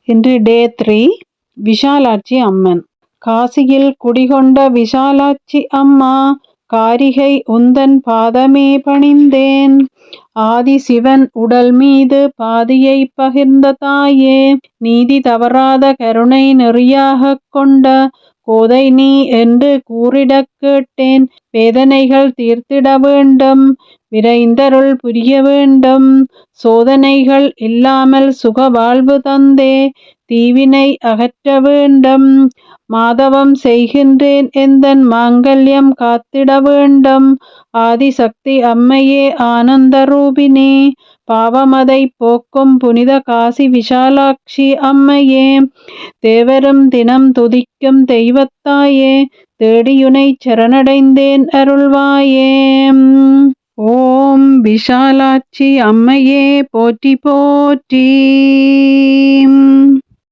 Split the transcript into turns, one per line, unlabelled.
இன்று டே 3. விஷாலாட்சி அம்மன். காசியில் குடிகொண்ட விஷாலாட்சி அம்மா, காரிகை உந்தன் பாதமே பணிந்தேன். ஆதி சிவன் உடல் மீது பாதியை பகிர்ந்த தாயே, நீதி தவறாத கருணை நெறியாகக் கொண்ட கோதை நீ என்று கூறிடக் கேட்டேன். வேதனைகள் தீர்த்திட வேண்டும், விரைந்தருள் புரிய வேண்டும். சோதனைகள் இல்லாமல் சுக வாழ்வு தந்தே தீவினை அகற்ற வேண்டும். மாதவம் செய்கின்றேன், எந்தன் மாங்கல்யம் காத்திட வேண்டும். ஆதிசக்தி அம்மையே, ஆனந்த ரூபினி, பாவமதை போக்கும் புனித காசி விஷாலாட்சி அம்மையே, தேவரும் தினம் துதிக்கும் தெய்வத்தாயே, தேடியுனை சரணடைந்தேன் அருள்வாயே. ஓம் விஷாலாட்சி அம்மையே போற்றி போற்றி.